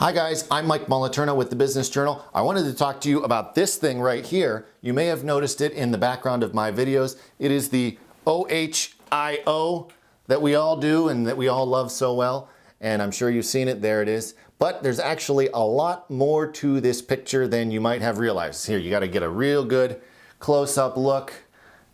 Hi guys, I'm Mike Moliterno with the Business Journal. I wanted to talk to you about this thing right here. You may have noticed it in the background of my videos. It is the OHIO that we all do and that we all love so well. And I'm sure you've seen it, there it is. But there's actually a lot more to this picture than you might have realized. Here, you gotta get a real good close-up look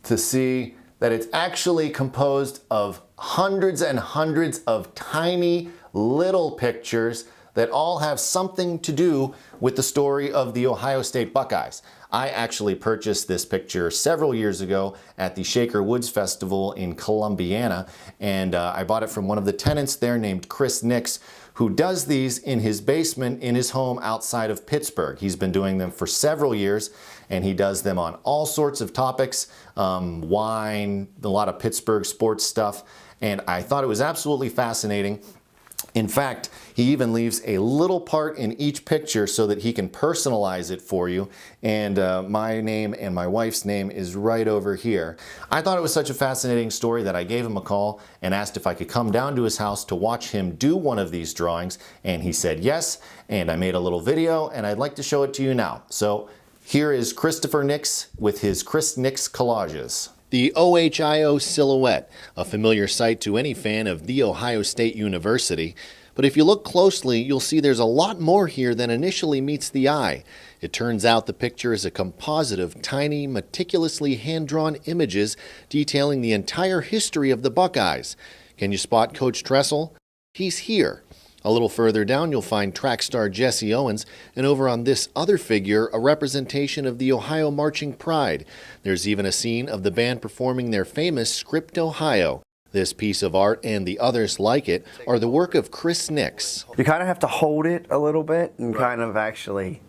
to see that it's actually composed of hundreds and hundreds of tiny little pictures that all have something to do with the story of the Ohio State Buckeyes. I actually purchased this picture several years ago at the Shaker Woods Festival in Columbiana, and I bought it from one of the tenants there named Chris Nix, who does these in his basement in his home outside of Pittsburgh. He's been doing them for several years, and he does them on all sorts of topics, wine, a lot of Pittsburgh sports stuff, and I thought it was absolutely fascinating. In fact, he even leaves a little part in each picture so that he can personalize it for you. And my name and my wife's name is right over here. I thought it was such a fascinating story that I gave him a call and asked if I could come down to his house to watch him do one of these drawings. And he said yes, and I made a little video, and I'd like to show it to you now. So here is Christopher Nix with his Chris Nix collages. The OHIO silhouette, a familiar sight to any fan of The Ohio State University. But if you look closely, you'll see there's a lot more here than initially meets the eye. It turns out the picture is a composite of tiny, meticulously hand-drawn images detailing the entire history of the Buckeyes. Can you spot Coach Tressel? He's here. A little further down, you'll find track star Jesse Owens, and over on this other figure, a representation of the Ohio Marching Pride. There's even a scene of the band performing their famous Script Ohio. This piece of art and the others like it are the work of Chris Nix. You kind of have to hold it a little bit and kind of actually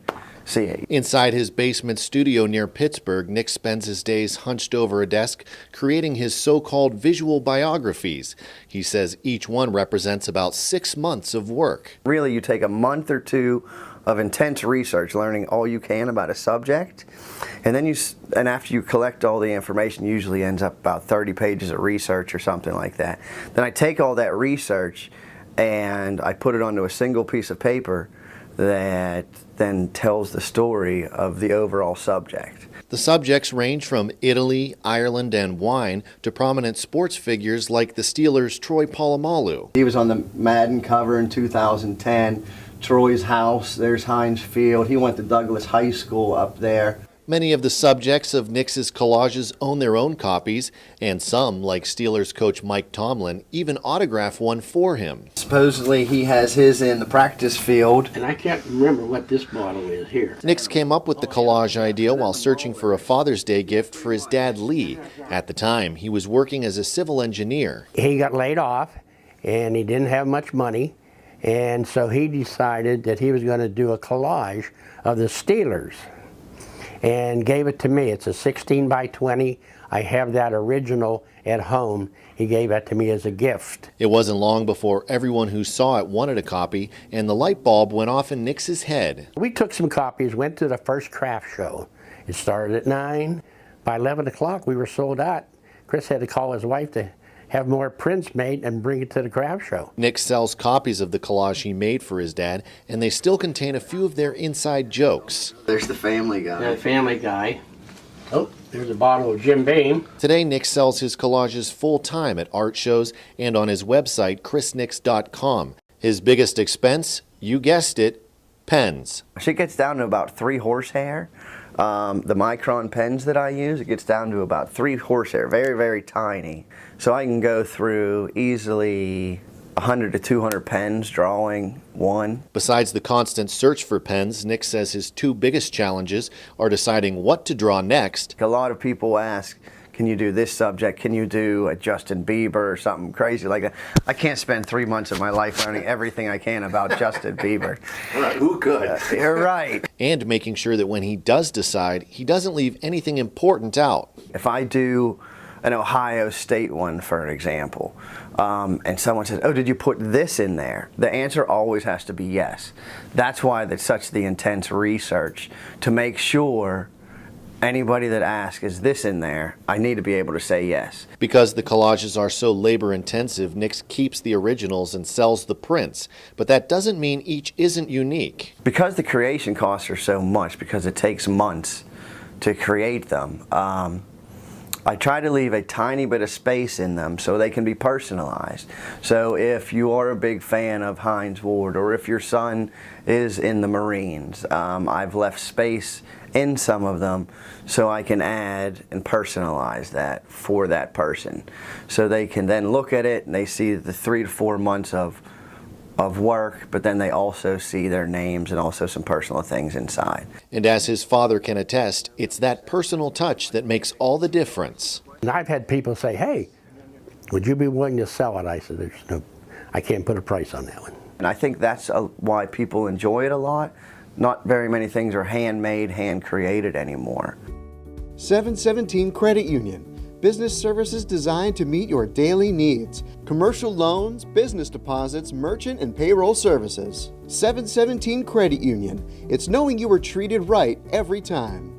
see it. Inside his basement studio near Pittsburgh, Nix spends his days hunched over a desk creating his so-called visual biographies. He says each one represents about 6 months of work. Really, you take a month or two of intense research, learning all you can about a subject, and then after you collect all the information, usually ends up about 30 pages of research or something like that. Then I take all that research and I put it onto a single piece of paper that then tells the story of the overall subject. The subjects range from Italy, Ireland, and wine to prominent sports figures like the Steelers' Troy Polamalu. He was on the Madden cover in 2010. Troy's house, there's Heinz Field. He went to Douglas High School up there. Many of the subjects of Nix's collages own their own copies, and some, like Steelers coach Mike Tomlin, even autograph one for him. Supposedly he has his in the practice field. And I can't remember what this bottle is here. Nix came up with the collage idea while searching for a Father's Day gift for his dad Lee. At the time, he was working as a civil engineer. He got laid off, and he didn't have much money, and so he decided that he was going to do a collage of the Steelers, and gave it to me. It's a 16 by 20. I have that original at home. He gave that to me as a gift. It wasn't long before everyone who saw it wanted a copy, and the light bulb went off in Nix's head. We took some copies, went to the first craft show. It started at 9. By 11 o'clock, we were sold out. Chris had to call his wife to have more prints made and bring it to the craft show. Nix sells copies of the collage he made for his dad, and they still contain a few of their inside jokes. There's the Family Guy. The Family Guy. Oh, there's a bottle of Jim Beam. Today, Nix sells his collages full-time at art shows and on his website, chrisnix.com. His biggest expense, you guessed it, pens. She gets down to about 3 horsehair. The micron pens that I use, it gets down to about 3 horsehair, very, very tiny. So I can go through easily 100 to 200 pens drawing one. Besides the constant search for pens, Nix says his 2 biggest challenges are deciding what to draw next. A lot of people ask, can you do this subject? Can you do a Justin Bieber or something crazy like that? I can't spend 3 months of my life learning everything I can about Justin Bieber. Right, who could? You're right. And making sure that when he does decide, he doesn't leave anything important out. If I do an Ohio State one, for an example, and someone says, oh, did you put this in there? The answer always has to be yes. That's why there's such the intense research to make sure anybody that asks, is this in there? I need to be able to say yes. Because the collages are so labor intensive, Nix keeps the originals and sells the prints. But that doesn't mean each isn't unique. Because the creation costs are so much, because it takes months to create them, I try to leave a tiny bit of space in them so they can be personalized. So if you are a big fan of Hines Ward, or if your son is in the Marines, I've left space in some of them so I can add and personalize that for that person. So they can then look at it and they see the 3 to 4 months of work, but then they also see their names and also some personal things inside. And as his father can attest, it's that personal touch that makes all the difference. And I've had people say, hey, would you be willing to sell it? I said, I can't put a price on that one. And I think that's why people enjoy it a lot. Not very many things are handmade, hand-created anymore. 717 Credit Union. Business services designed to meet your daily needs. Commercial loans, business deposits, merchant and payroll services. 717 Credit Union. It's knowing you were treated right every time.